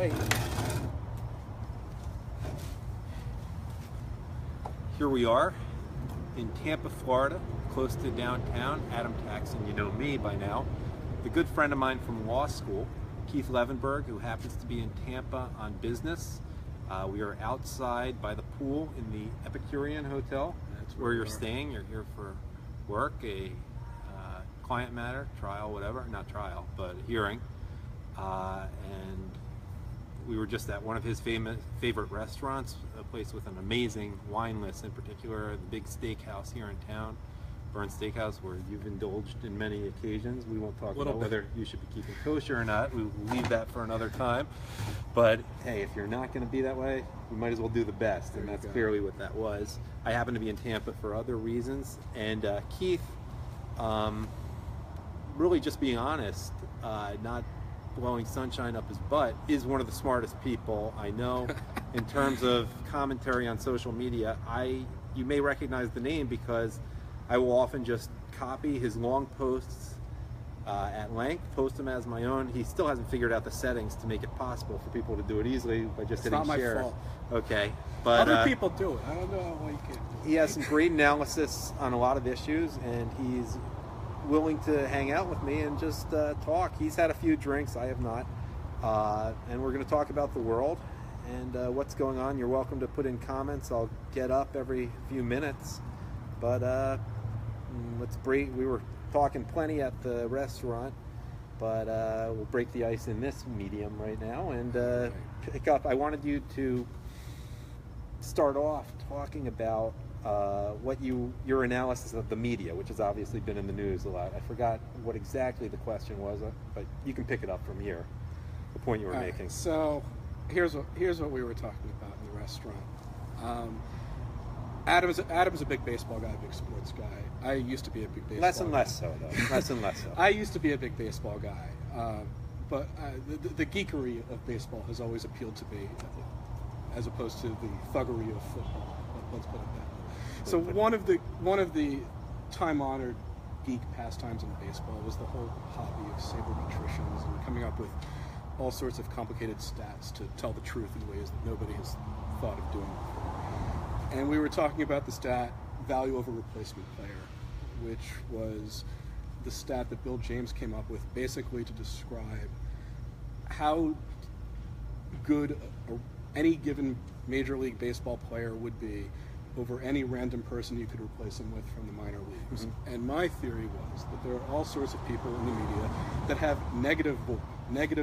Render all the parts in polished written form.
right. Here we are in Tampa, Florida, close to downtown. Adam Taxin, you know me by now. The good friend of mine from law school, Keith Levenberg, who happens to be in Tampa on business. We are outside by the pool in the Epicurean Hotel. That's where you're staying. You're here for work, a client matter, trial, whatever. Not trial, but a hearing. And we were just at one of his favorite restaurants, a place with an amazing wine list, in particular, the big steakhouse here in town, Burn Steakhouse, where you've indulged in many occasions. We won't talk about whether you should be keeping kosher or not. We will leave that for another time. But hey, if you're not going to be that way, you might as well do the best, and that's clearly what that was. I happen to be in Tampa for other reasons, and Keith, really just being honest, not blowing sunshine up his butt, is one of the smartest people I know. In terms of commentary on social media, you may recognize the name because I will often just copy his long posts at length, post them as my own. He still hasn't figured out the settings to make it possible for people to do it easily by just hitting share. It's not my fault. Okay, but other people do it. I don't know why you can't do it. He has some great analysis on a lot of issues, and he's willing to hang out with me and just talk. He's had a few drinks, I have not, and we're going to talk about the world and what's going on. You're welcome to put in comments. I'll get up every few minutes, but let's break. We were talking plenty at the restaurant, but we'll break the ice in this medium right now and pick up. I wanted you to start off talking about your analysis of the media, which has obviously been in the news a lot. I forgot what exactly the question was, but you can pick it up from here, the point you were making. So here's what we were talking about in the restaurant. Adam's a big baseball guy, big sports guy. I used to be a big baseball guy. Less and less so, though. Less and less so. I used to be a big baseball guy, but the geekery of baseball has always appealed to me, as opposed to the thuggery of football. Let's put it that way. So one of the time-honored geek pastimes in baseball was the whole hobby of sabermetricians and coming up with all sorts of complicated stats to tell the truth in ways that nobody has thought of doing before. And we were talking about the stat value over replacement player, which was the stat that Bill James came up with basically to describe how good any given Major League Baseball player would be over any random person you could replace him with from the minor leagues. Mm-hmm. And my theory was that there are all sorts of people in the media that have negative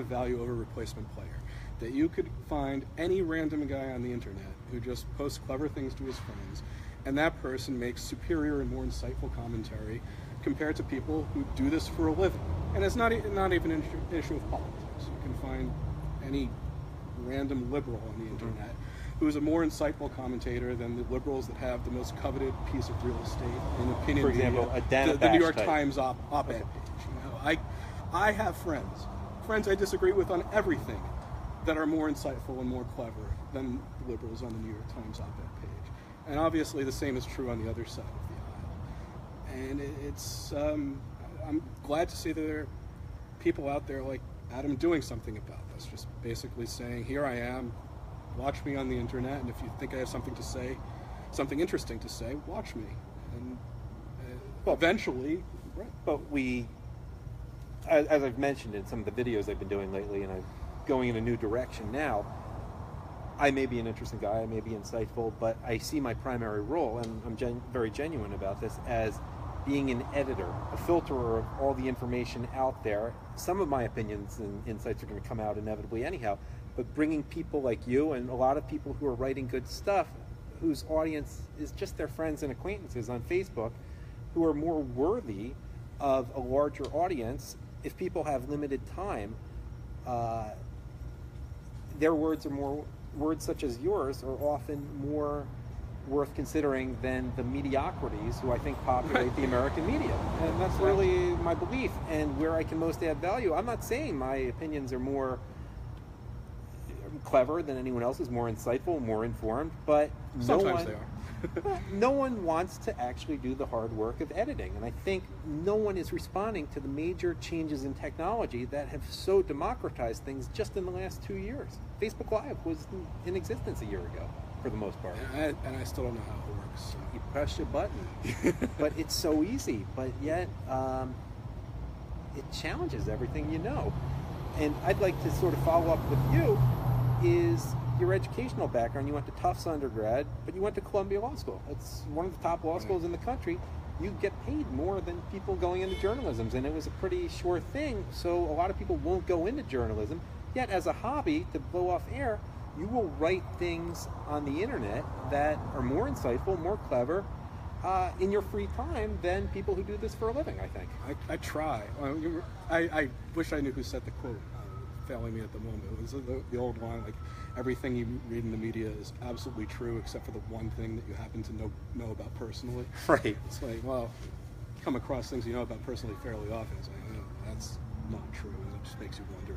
value over replacement player. That you could find any random guy on the internet who just posts clever things to his friends, and that person makes superior and more insightful commentary compared to people who do this for a living. And it's not even an issue of politics. You can find any random liberal on the internet who is a more insightful commentator than the liberals that have the most coveted piece of real estate in opinion. For example, the New York Times op-ed page. You know, I have friends I disagree with on everything that are more insightful and more clever than liberals on the New York Times op-ed page. And obviously the same is true on the other side of the aisle. And it's I'm glad to see that there are people out there like Adam doing something about this, just basically saying, here I am, watch me on the internet, and if you think I have something to say, something interesting to say, watch me. And eventually... Right. But as I've mentioned in some of the videos I've been doing lately, and I'm going in a new direction now, I may be an interesting guy, I may be insightful, but I see my primary role, and I'm very genuine about this, as being an editor, a filterer of all the information out there. Some of my opinions and insights are going to come out inevitably anyhow, but bringing people like you and a lot of people who are writing good stuff, whose audience is just their friends and acquaintances on Facebook, who are more worthy of a larger audience. If people have limited time, their words such as yours are often more worth considering than the mediocrities who I think populate the American media. And that's really my belief, and where I can most add value. I'm not saying my opinions are more clever than anyone else's, more insightful, more informed, but sometimes they are. No one wants to actually do the hard work of editing, and I think no one is responding to the major changes in technology that have so democratized things just in the last 2 years. Facebook Live was in existence a year ago, for the most part. And I still don't know how it works. So. You press your button, but it's so easy, but yet it challenges everything you know. And I'd like to sort of follow up with you, is your educational background. You went to Tufts undergrad, but you went to Columbia Law School. It's one of the top law schools in the country. You get paid more than people going into journalism, and it was a pretty sure thing, so a lot of people won't go into journalism. Yet as a hobby, to blow off air, you will write things on the internet that are more insightful, more clever, in your free time than people who do this for a living, I think. I try. I wish I knew who said the quote. Failing me at the moment. It was the old line, like, everything you read in the media is absolutely true except for the one thing that you happen to know about personally. Right. It's like, well, you come across things you know about personally fairly often. It's like, no, that's not true, and it just makes you wonder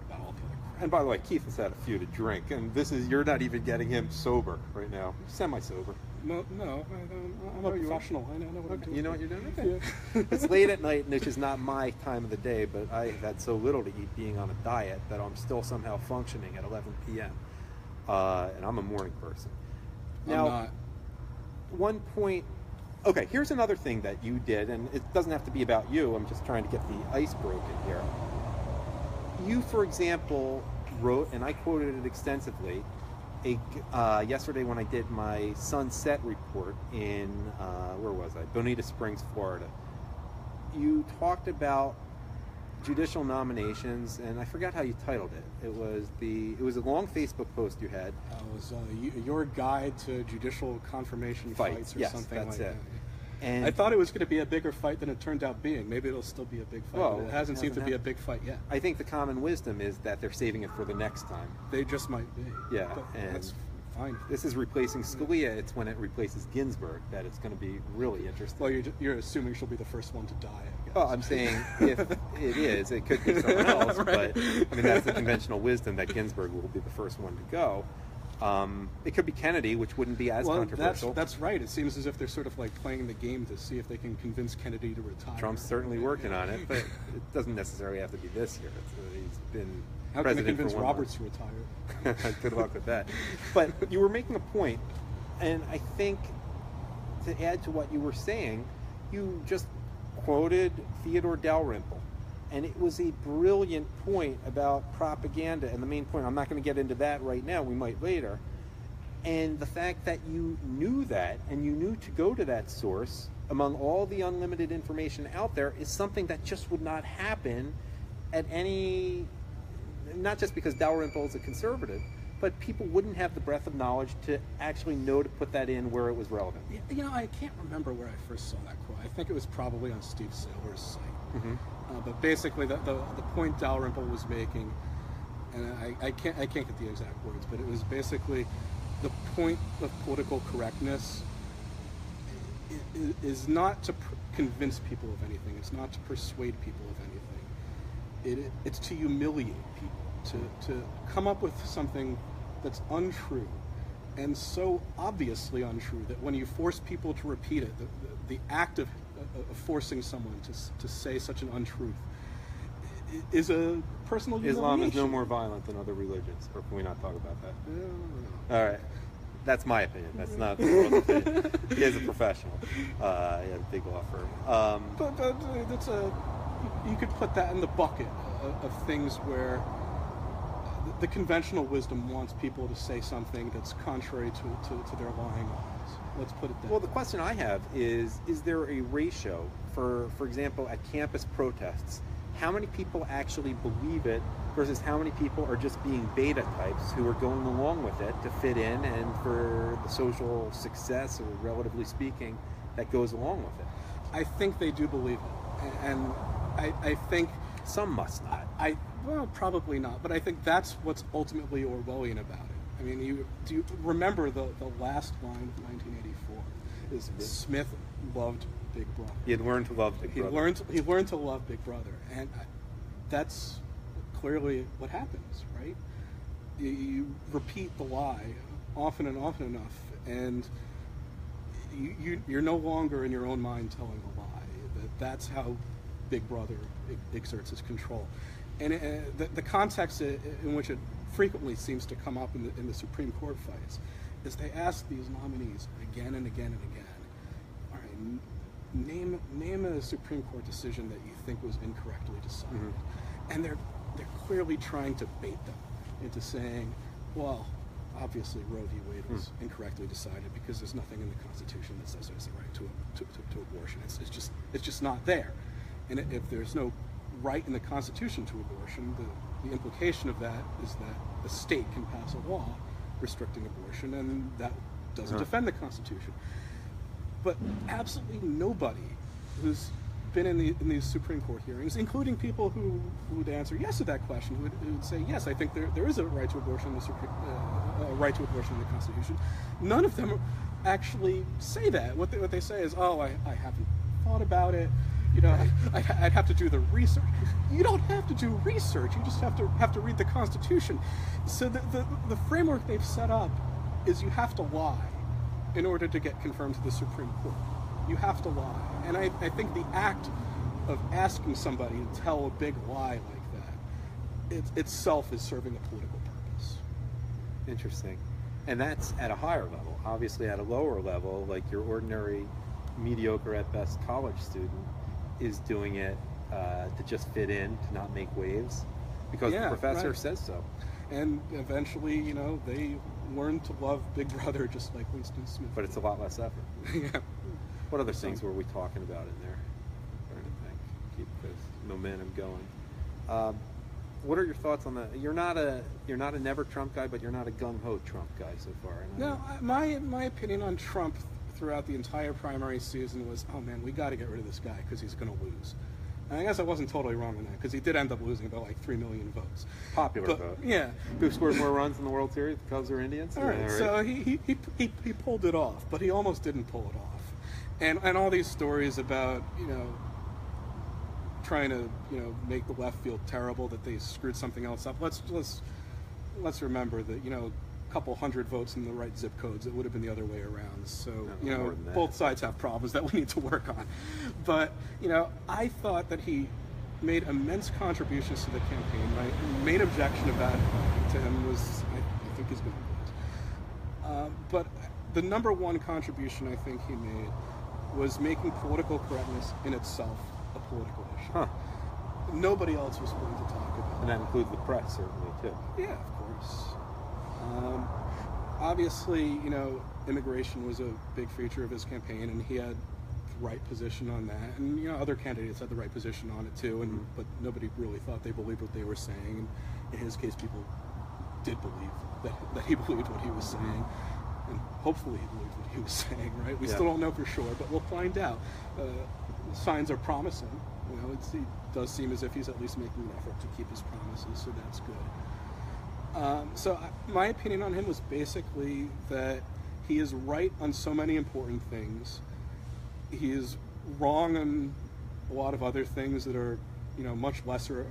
about all the other crap. And by the way, Keith has had a few to drink, and you're not even getting him sober right now. Semi-sober. No, I'm a professional. I know what I'm doing. You know what you're doing? Okay. Yeah. It's late at night, and it's just not my time of the day, but I have had so little to eat being on a diet that I'm still somehow functioning at 11 p.m. And I'm a morning person. Now, I'm not. One point... Okay, here's another thing that you did, and it doesn't have to be about you. I'm just trying to get the ice broken here. You, for example, wrote, and I quoted it extensively, yesterday when I did my sunset report in, where was I? Bonita Springs, Florida. You talked about judicial nominations, and I forgot how you titled it. It was a long Facebook post you had. It was your guide to judicial confirmation fights or something like that. And I thought it was going to be a bigger fight than it turned out being. Maybe it'll still be a big fight. Well, it hasn't seemed to be a big fight yet. I think the common wisdom is that they're saving it for the next time. They just might be. Yeah, but and that's fine. This is replacing Scalia. It's when it replaces Ginsburg that it's going to be really interesting. Well, you're assuming she'll be the first one to die, I guess. Well, I'm saying if it is, it could be someone else. Right. But I mean, that's the conventional wisdom that Ginsburg will be the first one to go. It could be Kennedy, which wouldn't be as controversial. That's right. It seems as if they're sort of like playing the game to see if they can convince Kennedy to retire. Trump's certainly working on it, but it doesn't necessarily have to be this year. He's been How president can they convince for 1 Roberts month. to retire? Good luck with that. But you were making a point, and I think to add to what you were saying, you just quoted Theodore Dalrymple. And it was a brilliant point about propaganda. And the main point, I'm not going to get into that right now, we might later. And the fact that you knew that, and you knew to go to that source among all the unlimited information out there, is something that just would not happen at any, not just because Dalrymple is a conservative, but people wouldn't have the breadth of knowledge to actually know to put that in where it was relevant. You know, I can't remember where I first saw that quote. I think it was probably on Steve Saylor's site. Mm-hmm. But basically, the point Dalrymple was making, and I can't get the exact words, but it was basically the point of political correctness is not to convince people of anything. It's not to persuade people of anything. It's to humiliate people, to come up with something that's untrue, and so obviously untrue that when you force people to repeat it, the act of forcing someone to say such an untruth is a personal humiliation. Islam is no more violent than other religions, or can we not talk about that? No. All right. That's my opinion. That's not the world's opinion. He is a professional. He had a big law firm. But that's you could put that in the bucket of things where the conventional wisdom wants people to say something that's contrary to their lying lies. Let's put it that way. Well, the question I have is there a ratio, for example, at campus protests, how many people actually believe it versus how many people are just being beta types who are going along with it to fit in and for the social success, or relatively speaking, that goes along with it? I think they do believe it. And I think... Some must not. Well, probably not, but I think that's what's ultimately Orwellian about it. I mean, do you remember the last line of 1984? Is Smith loved Big Brother. He had learned to love Big Brother. He learned to love Big Brother, and that's clearly what happens, right? You repeat the lie often and often enough, and you're no longer in your own mind telling a lie. That's how Big Brother exerts its control. And the context in which it frequently seems to come up in the Supreme Court fights is they ask these nominees again and again and again, all right, name a Supreme Court decision that you think was incorrectly decided. Mm-hmm. And they're clearly trying to bait them into saying, well, obviously Roe v. Wade was incorrectly decided because there's nothing in the Constitution that says there's a right to abortion. It's just not there. And if there's no right in the Constitution to abortion, the implication of that is that the state can pass a law restricting abortion, and that doesn't defend the Constitution. But absolutely nobody who's been in these Supreme Court hearings, including people who would answer yes to that question, who would say, yes, I think there is a right to abortion in the Constitution. None of them actually say that. What they say is, oh, I haven't thought about it. You know, I'd have to do the research. You don't have to do research. You just have to read the Constitution. So the framework they've set up is you have to lie in order to get confirmed to the Supreme Court. You have to lie. And I think the act of asking somebody to tell a big lie like that, itself is serving a political purpose. Interesting. And that's at a higher level. Obviously at a lower level, like your ordinary, mediocre at best college student is doing it to just fit in, to not make waves, because the professor says so. And eventually, you know, they learn to love Big Brother just like Winston Smith. But it's a lot less effort. Yeah. What other things were we talking about in there? I'm trying to think. Keep this momentum going. What are your thoughts on that? You're not a never Trump guy, but you're not a gung-ho Trump guy so far. No, my opinion on Trump throughout the entire primary season was, oh man, we got to get rid of this guy because he's going to lose. And I guess I wasn't totally wrong on that, because he did end up losing about like 3 million votes. Popular vote. Yeah. Who scored more runs in the World Series, the Cubs or Indians? All right, so he pulled it off, but he almost didn't pull it off. And all these stories about, you know, trying to, you know, make the left feel terrible that they screwed something else up. Let's remember that, you know, a couple hundred votes in the right zip codes, it would have been the other way around. So, you know, both sides have problems that we need to work on. But, you know, I thought that he made immense contributions to the campaign. My main objection about to him was, I think he's going to lose. But the number one contribution I think he made was making political correctness in itself a political issue. Huh. Nobody else was willing to talk about it. And that includes the press, certainly, too. Yeah, of course. Obviously, you know, immigration was a big feature of his campaign, and he had the right position on that. And, you know, other candidates had the right position on it, too, and but nobody really thought they believed what they were saying. And in his case, people did believe that he believed what he was saying. And hopefully he believed what he was saying, right? We still don't know for sure, but we'll find out. Signs are promising. You know, it does seem as if he's at least making an effort to keep his promises, so that's good. So my opinion on him was basically that he is right on so many important things. He is wrong on a lot of other things that are, you know, much lesser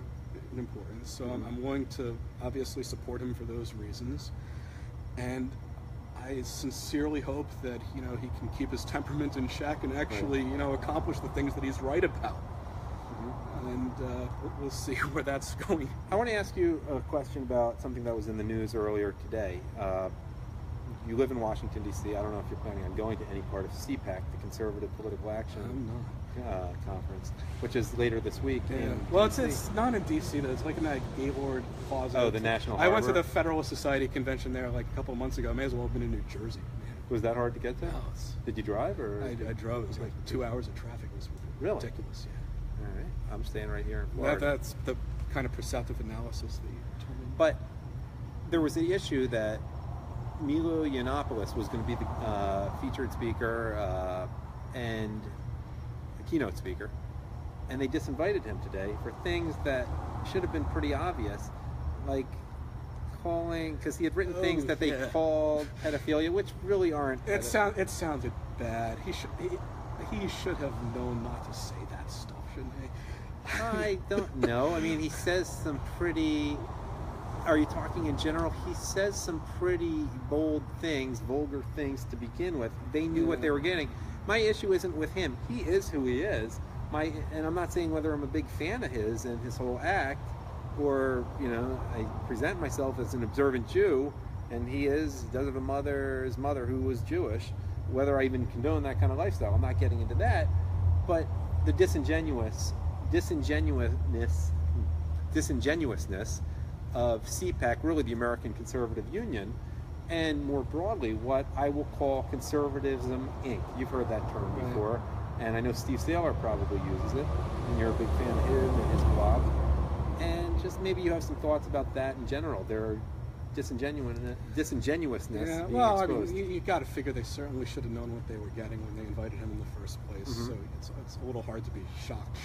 in importance. So I'm willing to obviously support him for those reasons. And I sincerely hope that, you know, he can keep his temperament in check and actually, you know, accomplish the things that he's right about. And we'll see where that's going. I want to ask you a question about something that was in the news earlier today. You live in Washington, D.C. I don't know if you're planning on going to any part of CPAC, the Conservative Political Action Conference, which is later this week. Yeah. Well, it's not in D.C. though. It's like in that Gaylord Plaza. Oh, the National Harbor. I went to the Federalist Society convention there like a couple of months ago. I may as well have been in New Jersey. Man. Was that hard to get to? No, did you drive? Or I drove. It was like 2 hours of traffic. It was ridiculous. Yeah. All right. I'm staying right here in Florida. That's the kind of perceptive analysis that you told me. But there was the issue that Milo Yiannopoulos was going to be the featured speaker and a keynote speaker, and they disinvited him today for things that should have been pretty obvious, like calling, because he had written things that they called pedophilia, which really aren't. It sounded bad. He should have known not to say that stuff, shouldn't he? I don't know. I mean, he says some pretty are you talking in general? He says some pretty bold things, vulgar things to begin with. They knew what they were getting. My issue isn't with him. He is who he is. And I'm not saying whether I'm a big fan of his and his whole act, or, you know, I present myself as an observant Jew, and he does have his mother who was Jewish. Whether I even condone that kind of lifestyle, I'm not getting into that. But the disingenuousness of CPAC, really the American Conservative Union, and more broadly, what I will call conservatism Inc. You've heard that term before, and I know Steve Saylor probably uses it, and you're a big fan of him and his blog. And just maybe you have some thoughts about that in general. Their disingenuousness. Yeah, being well, exposed. I mean, you got to figure they certainly should have known what they were getting when they invited him in the first place. So it's a little hard to be shocked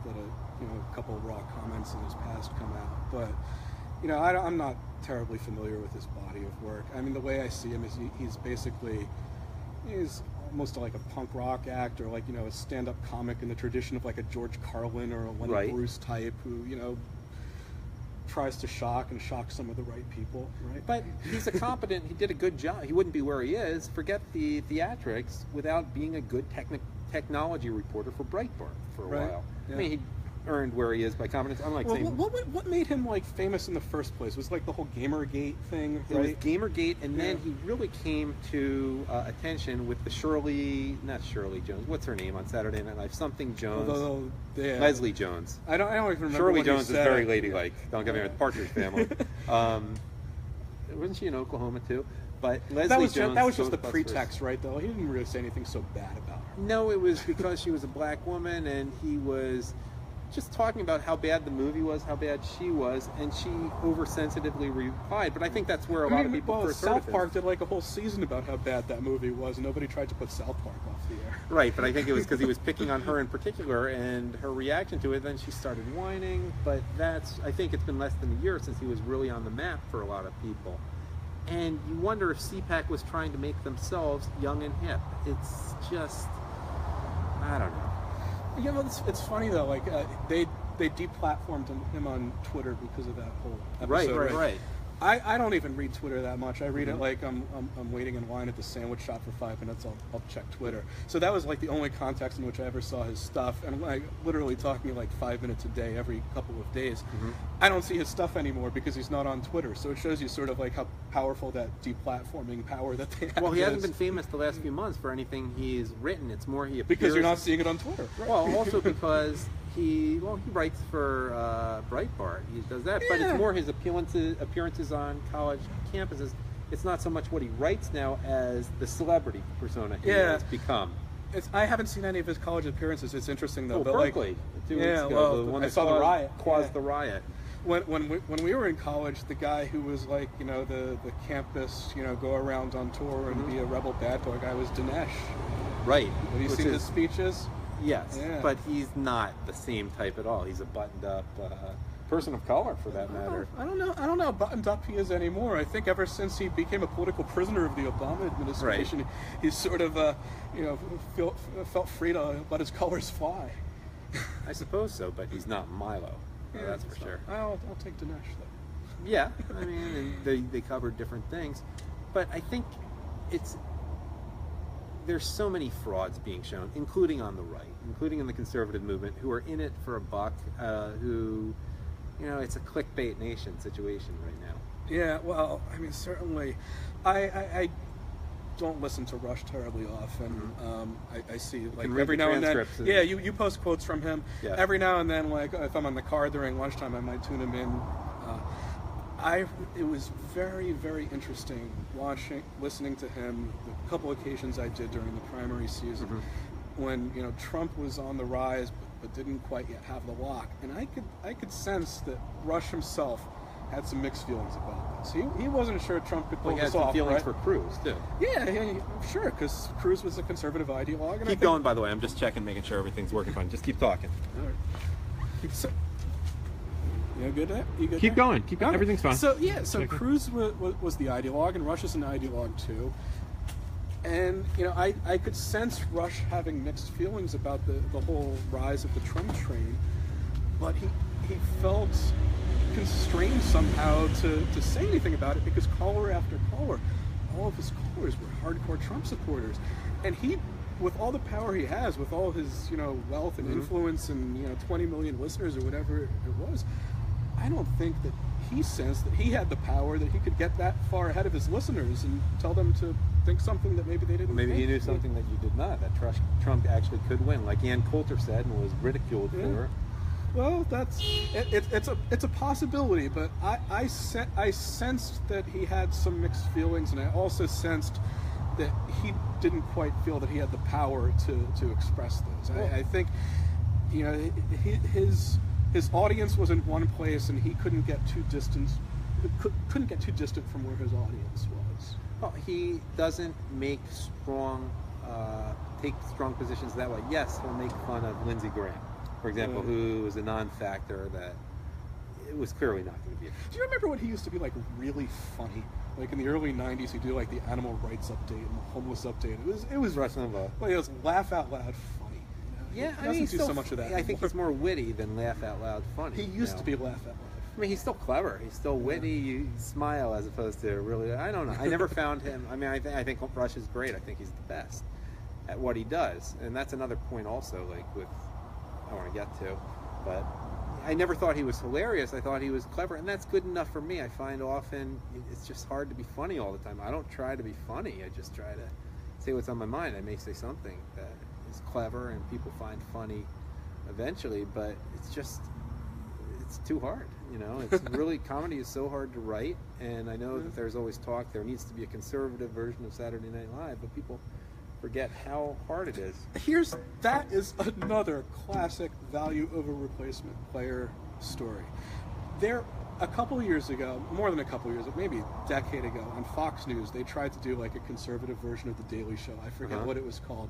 that a couple of raw comments in his past come out. But I'm not terribly familiar with his body of work. I mean, the way I see him is he's almost like a punk rock act, or like a stand-up comic in the tradition of like a George Carlin or a Lenny Bruce type who tries to shock some of the right people, right? But he did a good job. He wouldn't be where he is, forget the theatrics, without being a good technology reporter for Breitbart for a while. Yeah. I mean, he earned where he is by competence. What made him like famous in the first place? Was like the whole Gamergate thing, right? It was Gamergate, and then he really came to attention with the not Shirley Jones. What's her name on Saturday Night Live? Something Jones. Leslie Jones. I don't even remember. Shirley Jones is very ladylike. Don't get me wrong. Partridge Family. Wasn't she in Oklahoma too? But Leslie Jones. That was just the pretext, right? Though he didn't really say anything so bad about her. No, it was because she was a black woman, and he was just talking about how bad the movie was, how bad she was, and she oversensitively replied. But I think that's where a lot of people first heard of South Park did like a whole season about how bad that movie was, and nobody tried to put South Park off the air. Right, but I think it was because he was picking on her in particular, and her reaction to it. Then she started whining. But I think it's been less than a year since he was really on the map for a lot of people. And you wonder if CPAC was trying to make themselves young and hip. It's just, I don't know. It's funny though. Like they deplatformed him on Twitter because of that whole episode. Right. I don't even read Twitter that much. I read it like I'm waiting in line at the sandwich shop for 5 minutes. I'll check Twitter. So that was like the only context in which I ever saw his stuff. And like literally talking like 5 minutes a day every couple of days. I don't see his stuff anymore because he's not on Twitter. So it shows you sort of like how powerful that deplatforming power that they have. Well, he hasn't been famous the last few months for anything he's written. It's more he appears. Because you're not seeing it on Twitter. Right? Well, also because he writes for Breitbart. He does that, but it's more his appearances on college campuses. It's not so much what he writes now as the celebrity persona he has become. I haven't seen any of his college appearances. It's interesting though. But Berkeley. 2 weeks ago, the one I saw the riot. Caused the riot. When we were in college, the guy who was like the campus go around on tour and be a rebel bad boy guy was Dinesh. Right. Have you seen his speeches? Yes, but he's not the same type at all. He's a buttoned-up person of color, for that matter. I don't know how buttoned up he is anymore. I think ever since he became a political prisoner of the Obama administration, he's sort of felt free to let his colors fly. I suppose so, but he's not Milo. That's for sure. I'll take Dinesh though. Yeah, I mean, they covered different things, but I think there's so many frauds being shown, including on the right, including in the conservative movement, who are in it for a buck, who, it's a clickbait nation situation right now. Yeah, well, I mean, certainly, I don't listen to Rush terribly often. I see, like, every now and then, you post quotes from him. Yeah. Every now and then, like, if I'm on the car during lunchtime, I might tune him in. It was very, very interesting listening to him. The couple occasions I did during the primary season, when Trump was on the rise, but didn't quite yet have the lock, and I could sense that Rush himself had some mixed feelings about this. He wasn't sure Trump could pull this off. He had some feelings right? for Cruz too. Yeah, sure, because Cruz was a conservative ideologue. Keep going, by the way. I'm just checking, making sure everything's working fine. Just keep talking. All right. You good at it? You good Keep there? going. Keep going. Okay. Everything's fine. So Cruz was the ideologue, and Rush is an ideologue too. And I could sense Rush having mixed feelings about the whole rise of the Trump train, but he felt constrained somehow to say anything about it, because caller after caller, all of his callers were hardcore Trump supporters. And he, with all the power he has, with all his, wealth and influence and, 20 million listeners or whatever it was, I don't think that he sensed that he had the power that he could get that far ahead of his listeners and tell them to think something that maybe they didn't Maybe think. he knew something that you did not, that Trump actually could win, like Ann Coulter said and was ridiculed for. Well, it's a possibility, but I sensed that he had some mixed feelings, and I also sensed that he didn't quite feel that he had the power to express those. Well, I think, his audience was in one place, and he couldn't get too distant from where his audience was. Well, he doesn't make take strong positions that way. Yes, he'll make fun of Lindsey Graham, for example, who was a non-factor that it was clearly not going to be. Do you remember when he used to be like really funny? Like in the early '90s, he'd do like the animal rights update and the homeless update. It was Rush Limbaugh. Well, it was laugh out loud funny. Yeah, he doesn't do so much of that. I think he's more witty than laugh out loud funny. He used to be laugh out loud. I mean, he's still clever. He's still witty. You smile as opposed to really. I don't know. I never found him. I mean, I think Rush is great. I think he's the best at what he does, and that's another point also. Like with, I want to get to, but I never thought he was hilarious. I thought he was clever, and that's good enough for me. I find often it's just hard to be funny all the time. I don't try to be funny. I just try to say what's on my mind. I may say something that is clever and people find funny eventually, but it's too hard. It's really, comedy is so hard to write, and I know that there's always talk there needs to be a conservative version of Saturday Night Live, but people forget how hard it is. That is another classic value over replacement player story. There, a couple years ago, more than a couple years, maybe a decade ago, on Fox News, they tried to do like a conservative version of The Daily Show. I forget what it was called.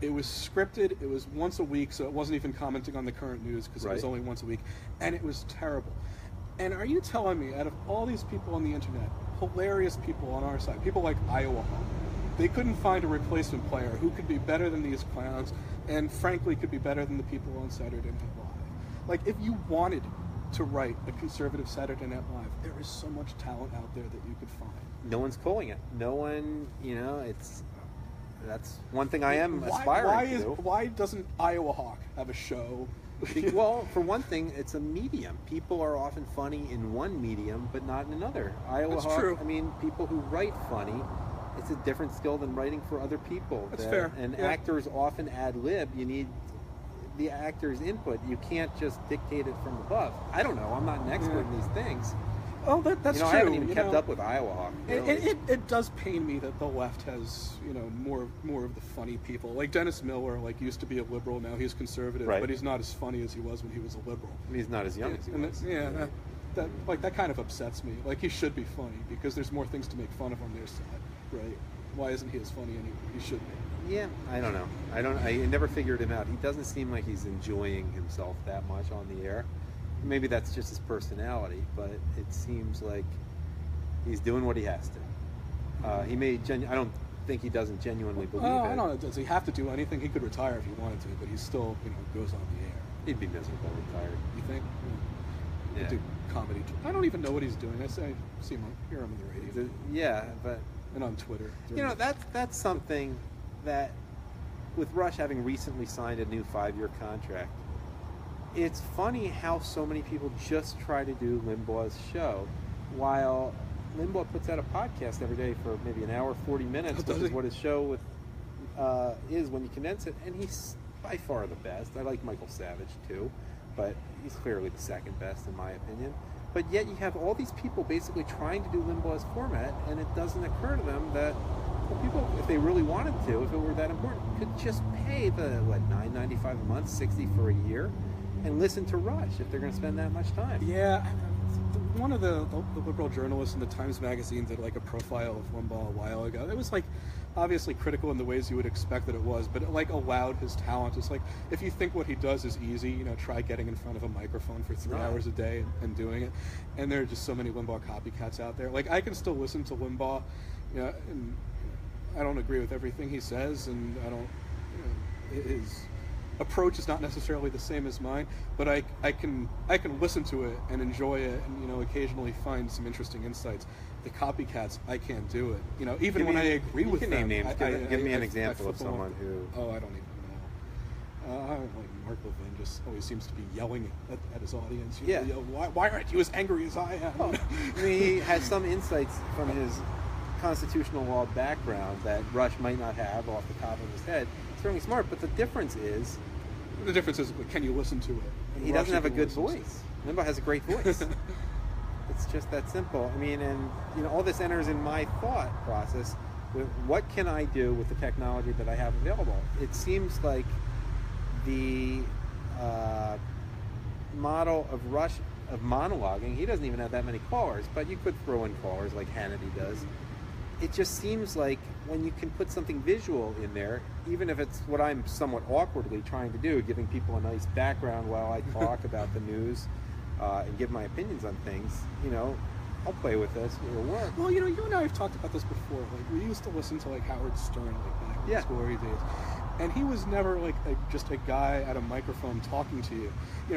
It was scripted. It was once a week, so it wasn't even commenting on the current news because it was only once a week, and it was terrible. And are you telling me, out of all these people on the internet, hilarious people on our side, people like Iowa Hawk, they couldn't find a replacement player who could be better than these clowns, and frankly could be better than the people on Saturday Night Live? Like, if you wanted to write a conservative Saturday Night Live, there is so much talent out there that you could find. No one's calling it. No one, that's one thing I am aspiring to. Why doesn't Iowa Hawk have a show? Well, for one thing, it's a medium. People are often funny in one medium, but not in another. Iowa Hawk, true. I mean, people who write funny, it's a different skill than writing for other people. That's fair. And actors often ad-lib. You need the actor's input. You can't just dictate it from above. I don't know. I'm not an expert in these things. Oh, that's true. I haven't even kept up with Iowa Hawk. Really. It does pain me that the left has, more of the funny people. Like Dennis Miller, used to be a liberal, now he's conservative, but he's not as funny as he was when he was a liberal. I mean, he's not as young as he was. That kind of upsets me. Like, he should be funny because there's more things to make fun of on their side, right? Why isn't he as funny anyway? He should be. Yeah, I don't know. I never figured him out. He doesn't seem like he's enjoying himself that much on the air. Maybe that's just his personality, but it seems like he's doing what he has to. He may. I don't think he doesn't genuinely believe it. I don't know. Does he have to do anything? He could retire if he wanted to, but he still, goes on the air. He'd be miserable retired. You think? Yeah. Do comedy. I don't even know what he's doing. I hear him on the radio. Yeah, but and on Twitter. That's something that, with Rush having recently signed a new 5-year contract, it's funny how so many people just try to do Limbaugh's show, while Limbaugh puts out a podcast every day for maybe an hour, 40 minutes, which is what his show is when you condense it, and he's by far the best. I like Michael Savage too, but he's clearly the second best in my opinion. But yet you have all these people basically trying to do Limbaugh's format, and it doesn't occur to them that people, if they really wanted to, if it were that important, could just pay the $9.95 a month, $60 for a year, and listen to Rush if they're going to spend that much time. Yeah, one of the liberal journalists in the Times Magazine did a profile of Limbaugh a while ago. It was obviously critical in the ways you would expect that it was, but it allowed his talent. It's if you think what he does is easy, try getting in front of a microphone for 3 hours a day and doing it. And there are just so many Limbaugh copycats out there. I can still listen to Limbaugh, and I don't agree with everything he says, and I don't, approach is not necessarily the same as mine, but I can listen to it and enjoy it, and occasionally find some interesting insights. The copycats, I can't do it. Even when I agree with them. You can name names. Give me an I example of someone who. Oh, I don't even know. Mark Levin just always seems to be yelling at his audience. Why aren't you as angry as I am? Oh, I mean, he has some insights from his constitutional law background that Rush might not have off the top of his head. It's certainly smart, but the difference is, can you listen to it? He doesn't have a good voice. Limbaugh has a great voice. It's just that simple. I mean, and all this enters in my thought process. What can I do with the technology that I have available? It seems like the model of Rush of monologuing, he doesn't even have that many callers, but you could throw in callers like Hannity does. It just seems like when you can put something visual in there, even if it's what I'm somewhat awkwardly trying to do, giving people a nice background while I talk about the news and give my opinions on things, I'll play with this. It'll work. Well, you and I have talked about this before. Like, we used to listen to Howard Stern back in the glory days, and he was never just a guy at a microphone talking to you.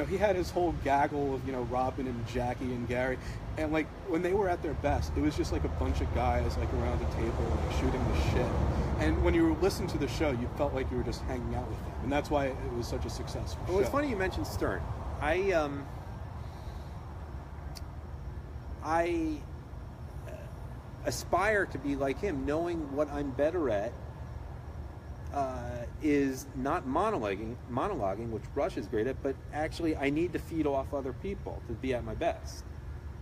He had his whole gaggle of Robin and Jackie and Gary, and when they were at their best, it was just a bunch of guys around a table shooting the shit. And when you were listening to the show, you felt like you were just hanging out with them, and that's why it was such a successful show. Well, it's funny you mentioned Stern. I aspire to be like him, knowing what I'm better at is not monologuing, which Rush is great at, but actually I need to feed off other people to be at my best.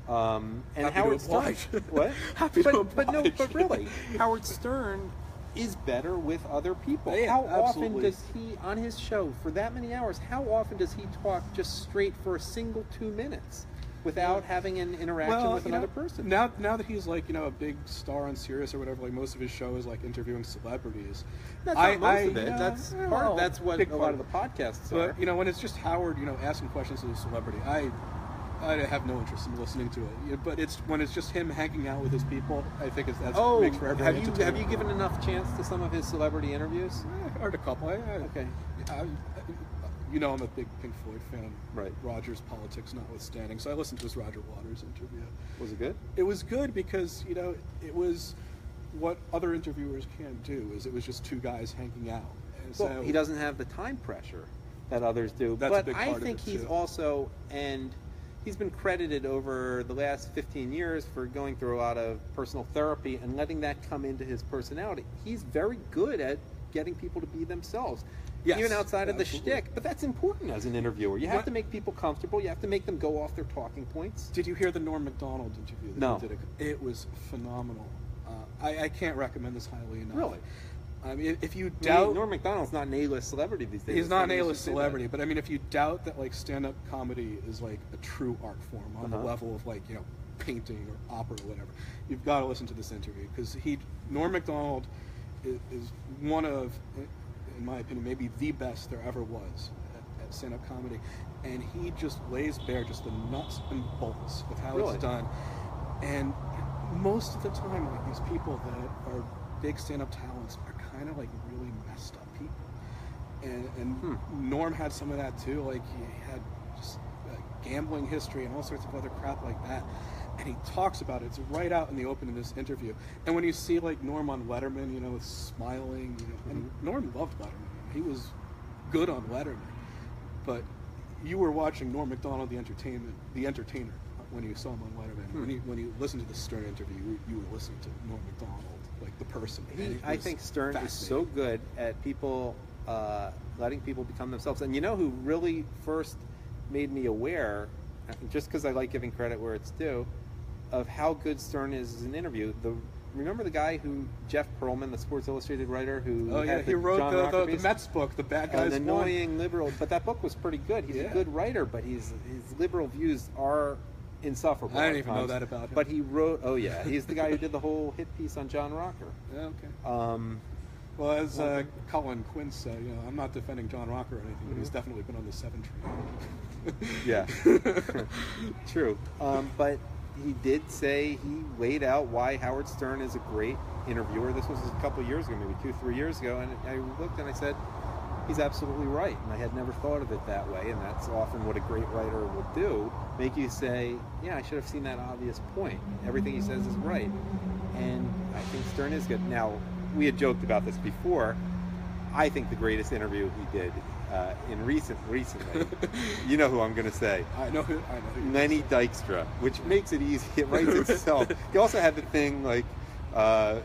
And Happy Howard to oblige. Stern, what? Happy to oblige. But really, Howard Stern is better with other people. Yeah, how absolutely. often does he, on his show, for that many hours, how often does he talk just straight for a single 2 minutes? Without having an interaction with another person. Now that he's a big star on Sirius or whatever, most of his show is interviewing celebrities. That's not most of it. That's that's what a lot of the podcasts are. But when it's just Howard, asking questions to the celebrity, I have no interest in listening to it. But when it's just him hanging out with his people, I think that's makes for every entertainment. Have you given enough chance to some of his celebrity interviews? I heard a couple. Okay. I'm a big Pink Floyd fan. Right. Rogers politics notwithstanding. So I listened to his Roger Waters interview. Was it good? It was good because, it was what other interviewers can't do. It was just two guys hanging out. And well, he doesn't have the time pressure that others do. That's but a big part I think of it he's too. also, and he's been credited over the last 15 years for going through a lot of personal therapy and letting that come into his personality. He's very good at getting people to be themselves. Yes, even outside of the absolutely. shtick. But that's important as an interviewer. You have to make people comfortable. You have to make them go off their talking points. Did you hear the Norm Macdonald interview? No. It was phenomenal. I can't recommend this highly enough. Really? I mean, if you doubt... Norm Macdonald's not an A-list celebrity these days. He's not an A-list celebrity, but I mean, if you doubt that stand-up comedy is a true art form on the level of painting or opera or whatever, you've got to listen to this interview because Norm Macdonald is one of, in my opinion, maybe the best there ever was at stand-up comedy, and he just lays bare just the nuts and bolts of how it's done. And most of the time, these people that are big stand-up talents are kind of really messed up people. And Norm had some of that too. He had just gambling history and all sorts of other crap like that. And he talks about it. It's right out in the open in this interview. And when you see Norm on Letterman, smiling, and Norm loved Letterman. He was good on Letterman. But you were watching Norm Macdonald, the entertainer, when you saw him on Letterman. When you listened to the Stern interview, you were listening to Norm Macdonald, the person. I think Stern is so good at people letting people become themselves. And who really first made me aware, just because I like giving credit where it's due, of how good Stern is as an interview. Remember the guy Jeff Pearlman, the Sports Illustrated writer, who he wrote the Mets book, The Bad Guys An annoying liberal, but that book was pretty good. He's a good writer, but his liberal views are insufferable. I didn't even know that about him. But he wrote, he's the guy who did the whole hit piece on John Rocker. Yeah, okay. Well, as Colin Quinn said, I'm not defending John Rocker or anything, but he's definitely been on the 7 train. Yeah, true. But he did say he laid out why Howard Stern is a great interviewer. This was a couple of years ago, maybe 2-3 years ago, and I looked and I said, he's absolutely right, and I had never thought of it that way, and that's often what a great writer will do, make you say, yeah, I should have seen that obvious point. Everything he says is right. And I think Stern is good. Now, we had joked about this before. I think the greatest interview he did recently, you know who I'm going to say. I know who. Lenny Dykstra, which makes it easy. It writes itself. He also had the thing like a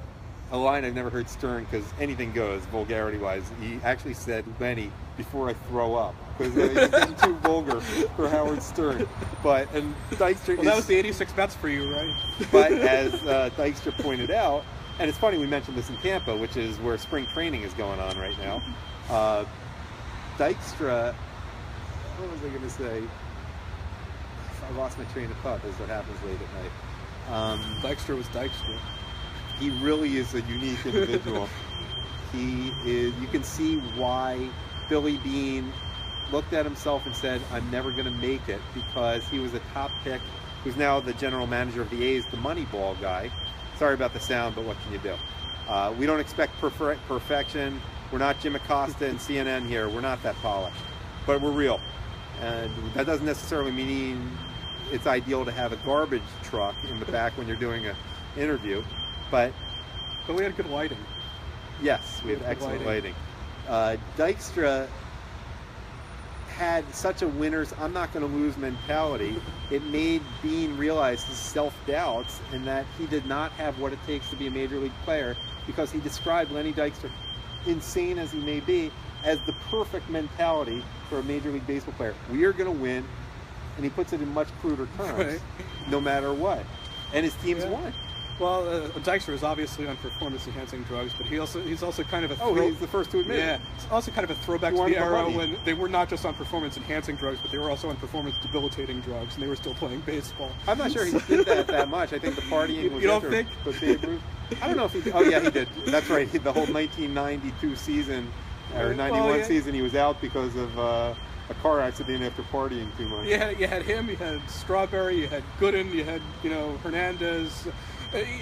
line I've never heard Stern, because anything goes vulgarity-wise. He actually said, "Lenny, before I throw up," because he's getting too vulgar for Howard Stern. And Dykstra. Well, that was the 86 Mets for you, right? But as Dykstra pointed out, and it's funny we mentioned this in Tampa, which is where spring training is going on right now. Dykstra, what was I going to say? I lost my train of thought. That's what happens late at night. Dykstra was Dykstra. He really is a unique individual. He is. You can see why Billy Beane looked at himself and said, "I'm never going to make it," because he was a top pick. Who's now the general manager of the A's, the Moneyball guy. Sorry about the sound, but what can you do? We don't expect perfection. We're not Jim Acosta and CNN here. We're not that polished, but we're real. And that doesn't necessarily mean it's ideal to have a garbage truck in the back when you're doing an interview. But we had good lighting. Yes, we have excellent lighting. Dykstra had such a winner's I'm not going to lose mentality. It made Beane realize his self-doubts and that he did not have what it takes to be a major league player, because he described Lenny Dykstra, insane as he may be, as the perfect mentality for a major league baseball player. We are going to win, and he puts it in much cruder terms, right, no matter what. And his teams won. Well, Dykstra is obviously on performance-enhancing drugs, but he's also kind of a he's the first to admit it. Yeah, it's also kind of a throwback to the era when they were not just on performance-enhancing drugs, but they were also on performance-debilitating drugs, and they were still playing baseball. I'm not sure he did that much. I think the partying was. You don't think? But Babe Ruth, I don't know if he. Oh yeah, he did. That's right. The whole 1992 season or 91 season, he was out because of a car accident after partying too much. Yeah, you had him. You had Strawberry. You had Gooden. You had Hernandez.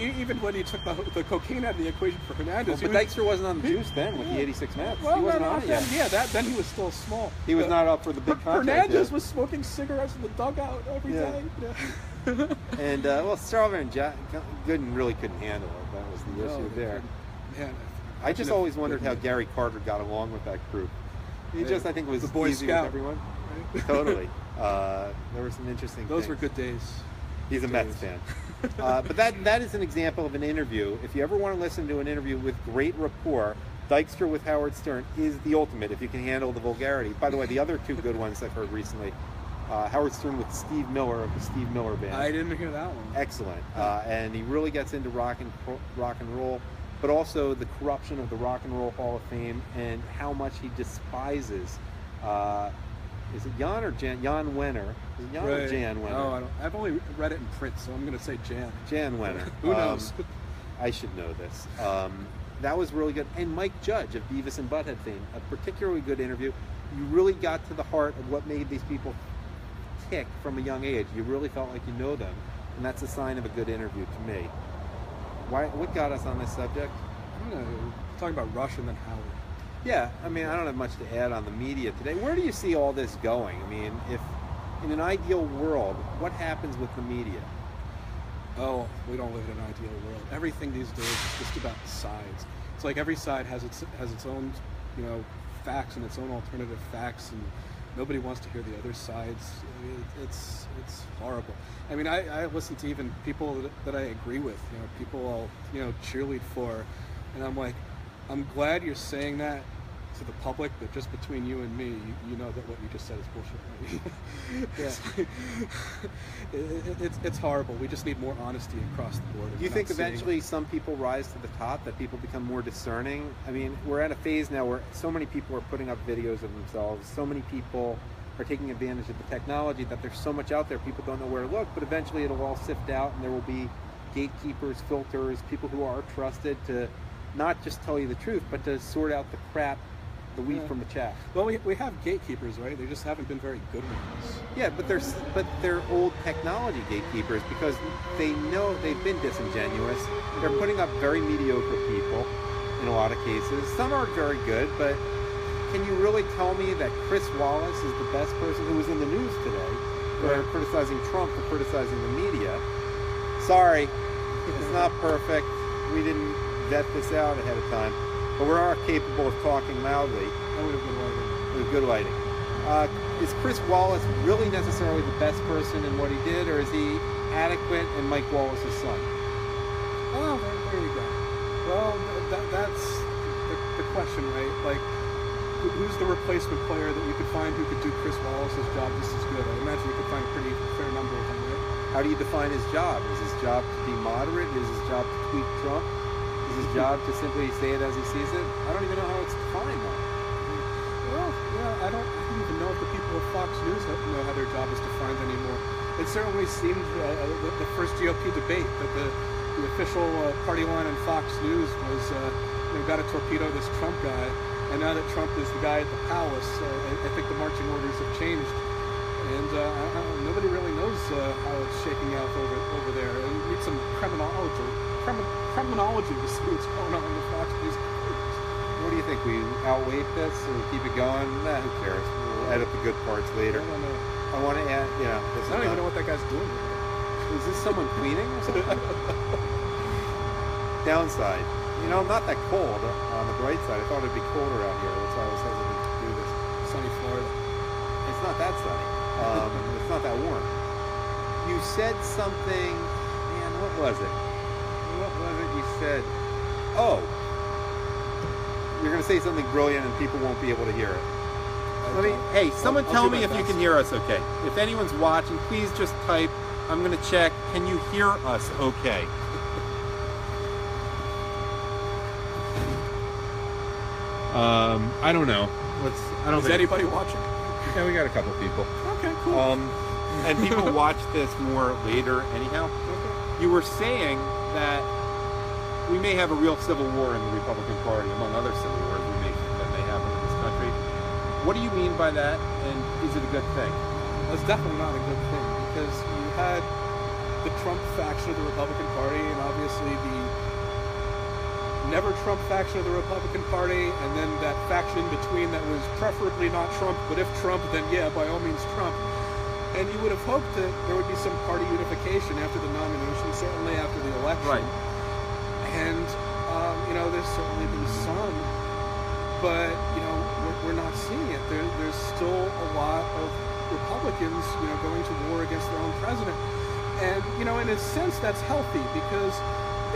Even when he took the cocaine out of the equation for Hernandez. But Dykstra wasn't on the juice then with the 86 Mets. Well, he wasn't on it yet. Yeah, then he was still small. He was not up for the big contract Hernandez yet. was smoking cigarettes in the dugout every day. Yeah. And, Strawberry and Gooden really couldn't handle it. That was the issue there. Man, I just always wondered how Gary Carter got along with that group. He just, I think, was the Boy easy Scout. with everyone. Right? Totally. There were some interesting things. Those were good days. He's a Mets fan. But that is an example of an interview. If you ever want to listen to an interview with great rapport, Dykstra with Howard Stern is the ultimate if you can handle the vulgarity. By the way, the other two good ones I've heard recently, Howard Stern with Steve Miller of the Steve Miller Band. I didn't hear that one. Excellent. And he really gets into rock and roll, but also the corruption of the Rock and Roll Hall of Fame and how much he despises. Is it Jan or Jan? Jan Wenner. Is it Jan or Jan Wenner? No, I've only read it in print, so I'm going to say Jan. Jan Wenner. Who knows? I should know this. That was really good. And Mike Judge of Beavis and Butthead fame, a particularly good interview. You really got to the heart of what made these people tick from a young age. You really felt like you know them, and that's a sign of a good interview to me. What got us on this subject? I don't know. We're talking about Rush and then Howard. Yeah, I mean, I don't have much to add on the media today. Where do you see all this going? I mean, if in an ideal world, what happens with the media? Oh, we don't live in an ideal world. Everything these days is just about sides. It's like every side has its own, facts and its own alternative facts, and nobody wants to hear the other sides. I mean, it's horrible. I mean, I listen to even people that I agree with. People I'll cheerlead for, and I'm like, I'm glad you're saying that to the public, but just between you and me, you know that what you just said is bullshit. Yeah. It's horrible. We just need more honesty across the board. Do you think eventually some people rise to the top, that people become more discerning? I mean, we're at a phase now where so many people are putting up videos of themselves, so many people are taking advantage of the technology that there's so much out there, people don't know where to look, but eventually it'll all sift out and there will be gatekeepers, filters, people who are trusted to not just tell you the truth, but to sort out the crap, the wheat from the chaff. Well, we have gatekeepers, right? They just haven't been very good ones. Yeah, but they're old technology gatekeepers because they know they've been disingenuous. They're putting up very mediocre people in a lot of cases. Some aren't very good, but can you really tell me that Chris Wallace is the best person who was in the news today for criticizing Trump, for criticizing the media? Sorry, it's not perfect. We didn't vet this out ahead of time, but we are capable of talking loudly. And we have good lighting. With good lighting. Is Chris Wallace really necessarily the best person in what he did, or is he adequate and Mike Wallace's son? Oh, there you go. Well, that's the question, right? Like, who's the replacement player that you could find who could do Chris Wallace's job just as good? I imagine you could find a pretty fair number of them, right? How do you define his job? Is his job to be moderate? Is his job to tweet Trump? Is his job to simply say it as he sees it? I don't even know how it's defined, though. Well, yeah, I don't even know if the people of Fox News know how their job is defined anymore. It certainly seemed the first GOP debate that the official party line on Fox News was, got to torpedo this Trump guy. And now that Trump is the guy at the palace, I think the marching orders have changed. And nobody really knows how it's shaking out over there. And we need some criminology to see what's going on in the Fox News. What do you think? We outweight this or keep it going? Nah, who cares? We'll edit the good parts later. I don't know. I want to add, I don't even know what that guy's doing. Is this someone cleaning or something? Downside. Not that cold on the bright side. I thought it'd be colder out here. That's why I was hesitant to do this. Sunny Florida. It's not that sunny. It's not that warm. You said something, man, what was it? What was it you said? Oh, you're going to say something brilliant and people won't be able to hear it. Hey, someone tell me if you can hear us okay. If anyone's watching, please just type, I'm going to check, can you hear us okay? I don't know. Is anybody watching? Yeah, we got a couple people. Okay, cool. And people watch this more later anyhow. Okay. You were saying that we may have a real civil war in the Republican Party, among other civil wars that may happen in this country. What do you mean by that, and is it a good thing? That's definitely not a good thing, because you had the Trump faction of the Republican Party, and obviously the never Trump faction of the Republican Party, and then that faction in between that was preferably not Trump, but if Trump, then yeah, by all means Trump. And you would have hoped that there would be some party unification after the nomination, certainly after the election. Right. And, there's certainly been some, but, we're not seeing it. There's still a lot of Republicans, going to war against their own president. And, in a sense, that's healthy, because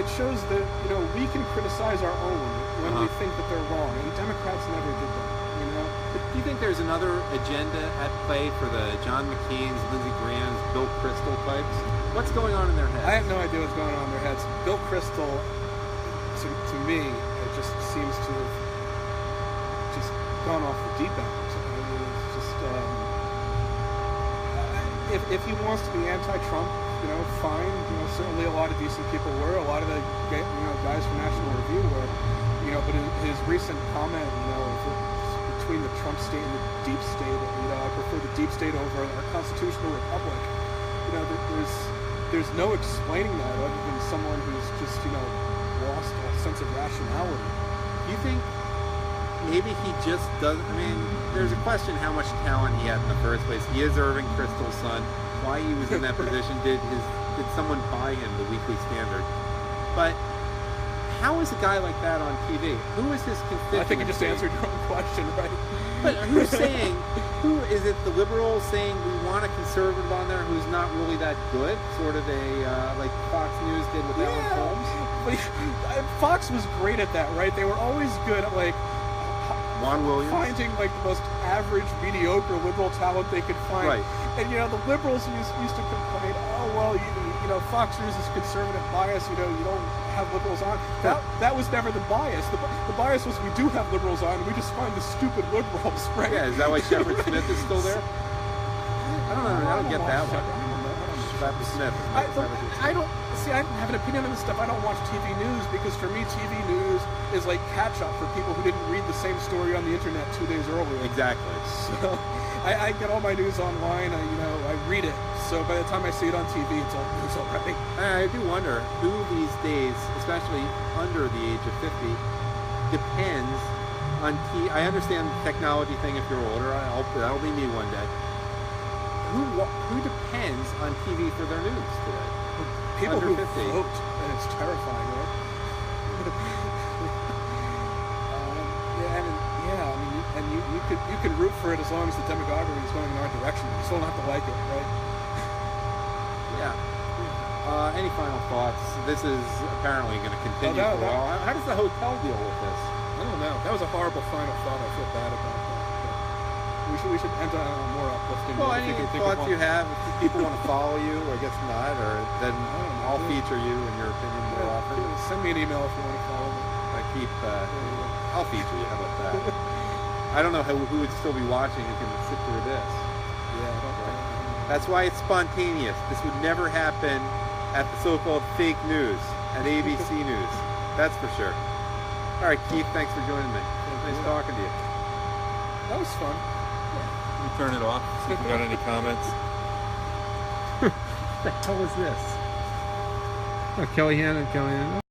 it shows that, we can criticize our own when we think that they're wrong. And Democrats never did that, But do you think there's another agenda at play for the John McCain's, Lindsey Graham's, Bill Kristol types? What's going on in their heads? I have no idea what's going on in their heads. Bill Kristol, to me, it just seems to have just gone off the deep end. I mean, it's just, if he wants to be anti-Trump, fine. Certainly a lot of decent people were. A lot of the guys from National Review were. But his recent comment, between the Trump state and the deep state, I prefer the deep state over our constitutional republic. There's no explaining that other than someone who's just lost a sense of rationality. Do you think maybe he just doesn't? I mean, there's a question how much talent he had in the first place. He is Irving Kristol's son. Why he was in that position? Did someone buy him the Weekly Standard? But how is a guy like that on TV? Who is his constituency? I think you just answered your own question, right? But who's saying? Who is it? The liberals saying we want a conservative on there who's not really that good, sort of a like Fox News did with Alan Holmes. But Fox was great at that, right? They were always good at Juan Williams finding the most average, mediocre liberal talent they could find. Right. And the liberals used to complain, oh well, Fox News is conservative bias. You don't have liberals on. That was never the bias. The bias was we do have liberals on. We just find the stupid liberals, right? Yeah. Is that why Shepard Smith is still there? I don't know. I don't get that one. Shepard Smith. I don't have an opinion on this stuff. I don't watch TV news because for me, TV news is like catch up for people who didn't read the same story on the internet 2 days earlier. Exactly. So I get all my news online. I read it. So by the time I see it on TV, it's all news already. I do wonder who these days, especially under the age of 50, depends on I understand the technology thing if you're older. That'll be me one day. Who depends on TV for their news today? People Under who 50. vote, and it's terrifying, right? I mean, you can root for it as long as the demagoguery is going in our direction. You still don't have to like it, right? Yeah. Any final thoughts? This is apparently going to continue for a while. How does the hotel deal with this? I don't know. That was a horrible final thought. I feel bad about that. But we should end on a more uplifting. Well, any thoughts you have? If people want to follow you, I guess not, or then I'll feature you in your opinion more often. Send me an email if you want to follow me. I'll feature you. How about that? I don't know who would still be watching who can sit through this. Yeah, I don't know. That's why it's spontaneous. This would never happen at the so-called fake news, at ABC News. That's for sure. All right, Keith, thanks for joining me. Nice talking to you. That was fun. Let me turn it off, see if we got any comments. What the hell is this? Oh, Kellyanne and Kellyanne.